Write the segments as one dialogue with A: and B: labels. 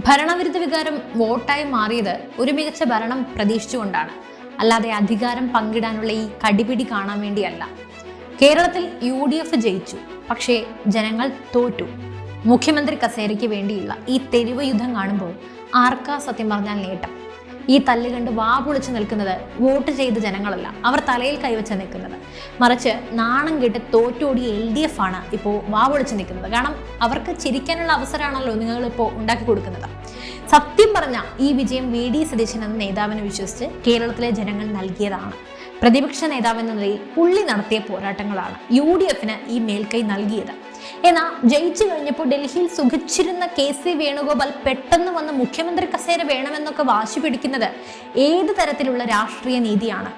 A: ഭരണവിരുദ്ധ വികാരം വോട്ടായി മാറിയത് ഒരു മികച്ച ഭരണം പ്രതീക്ഷിച്ചുകൊണ്ടാണ്, അല്ലാതെ അധികാരം പങ്കിടാനുള്ള ഈ കടിപിടി കാണാൻ വേണ്ടിയല്ല. കേരളത്തിൽ UDF ജയിച്ചു, പക്ഷേ ജനങ്ങൾ തോറ്റു. മുഖ്യമന്ത്രി കസേരയ്ക്ക് വേണ്ടിയുള്ള ഈ തെരുവ് യുദ്ധം കാണുമ്പോൾ ആർക്കാ സത്യം പറഞ്ഞാൽ നേട്ടം? ഈ തല്ല് കണ്ട് വാ പൊളിച്ചു നിൽക്കുന്നത് വോട്ട് ചെയ്ത ജനങ്ങളല്ല, അവർ തലയിൽ കൈവച്ച് നിൽക്കുന്നത്. മറിച്ച് നാണം കെട്ട് തോറ്റോടിയ LDF ആണ് ഇപ്പോൾ വാ പൊളിച്ചു നിൽക്കുന്നത്. കാരണം അവർക്ക് ചിരിക്കാനുള്ള അവസരമാണല്ലോ നിങ്ങളിപ്പോൾ ഉണ്ടാക്കി കൊടുക്കുന്നത്. സത്യം പറഞ്ഞ ഈ വിജയം VD സതീശൻ എന്ന നേതാവിനെ വിശ്വസിച്ച് കേരളത്തിലെ ജനങ്ങൾ നൽകിയതാണ്. പ്രതിപക്ഷ നേതാവെന്ന നിലയിൽ പുള്ളി നടത്തിയ പോരാട്ടങ്ങളാണ് UDFന് ഈ മേൽക്കൈ നൽകിയത്. എന്നാൽ ജയിച്ചു കഴിഞ്ഞപ്പോൾ ഡൽഹിയിൽ സുഖിച്ചിരുന്ന KC വേണുഗോപാൽ പെട്ടെന്ന് വന്ന് മുഖ്യമന്ത്രി കസേര വേണമെന്നൊക്കെ വാശി പിടിക്കുന്നത് ഏത് തരത്തിലുള്ള രാഷ്ട്രീയ നീതിയാണ്?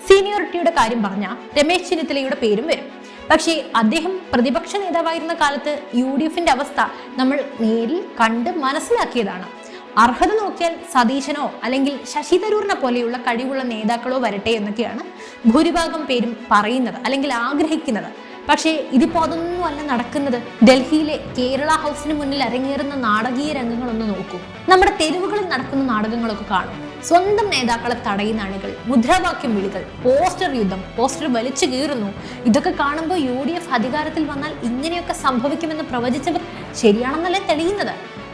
A: സീനിയോറിറ്റിയുടെ കാര്യം പറഞ്ഞാൽ രമേശ് ചെന്നിത്തലയുടെ പേരും വരും. പക്ഷേ അദ്ദേഹം പ്രതിപക്ഷ നേതാവായിരുന്ന കാലത്ത് UDFന്റെ അവസ്ഥ നമ്മൾ നേരിൽ കണ്ട് മനസ്സിലാക്കിയതാണ്. അർഹത നോക്കിയാൽ സതീശനോ അല്ലെങ്കിൽ ശശി തരൂരിനെ പോലെയുള്ള കഴിവുള്ള നേതാക്കളോ വരട്ടെ എന്നൊക്കെയാണ് ഭൂരിഭാഗം പേരും പറയുന്നത് അല്ലെങ്കിൽ ആഗ്രഹിക്കുന്നത്. പക്ഷേ ഇതിപ്പോ അതൊന്നും അല്ല നടക്കുന്നത്. ഡൽഹിയിലെ കേരള ഹൗസിന് മുന്നിൽ അരങ്ങേറുന്ന നാടകീയ രംഗങ്ങളൊന്ന് നോക്കൂ. നമ്മുടെ തെരുവുകളിൽ നടക്കുന്ന നാടകങ്ങളൊക്കെ കാണും. സ്വന്തം നേതാക്കളെ തടയുന്ന അണികൾ, മുദ്രാവാക്യം വിളികൾ, പോസ്റ്റർ യുദ്ധം, പോസ്റ്റർ വലിച്ചു കീറുന്നു. ഇതൊക്കെ കാണുമ്പോൾ UDF അധികാരത്തിൽ വന്നാൽ ഇങ്ങനെയൊക്കെ സംഭവിക്കുമെന്ന് പ്രവചിച്ചവർ ശരിയാണെന്നല്ലേ തെളിയുന്നത്.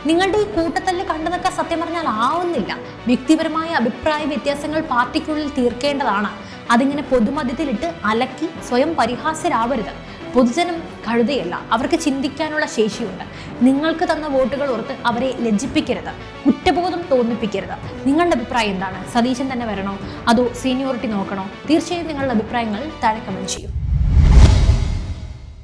A: നിങ്ങളുടെ ഈ കൂട്ടത്തല്ല് കണ്ടതൊക്കെ സത്യം പറഞ്ഞാൽ ആവുന്നില്ല. വ്യക്തിപരമായ അഭിപ്രായ വ്യത്യാസങ്ങൾ പാർട്ടിക്കുള്ളിൽ തീർക്കേണ്ടതാണ്. അതിങ്ങനെ പൊതുമധ്യത്തിലിട്ട് അലക്കി സ്വയം പരിഹാസ്യരാവരുത്. പൊതുജനം കഴുതയല്ല, അവർക്ക് ചിന്തിക്കാനുള്ള ശേഷിയുണ്ട്. നിങ്ങൾക്ക് തന്ന വോട്ടുകൾ ഓർത്ത് അവരെ ലജ്ജിപ്പിക്കരുത്, കുറ്റബോധം തോന്നിപ്പിക്കരുത്. നിങ്ങളുടെ അഭിപ്രായം എന്താണ്? സതീശൻ തന്നെ വരണോ അതോ സീനിയോറിറ്റി നോക്കണോ? തീർച്ചയായും നിങ്ങളുടെ അഭിപ്രായങ്ങൾ താഴെ കമന്റ് ചെയ്യും.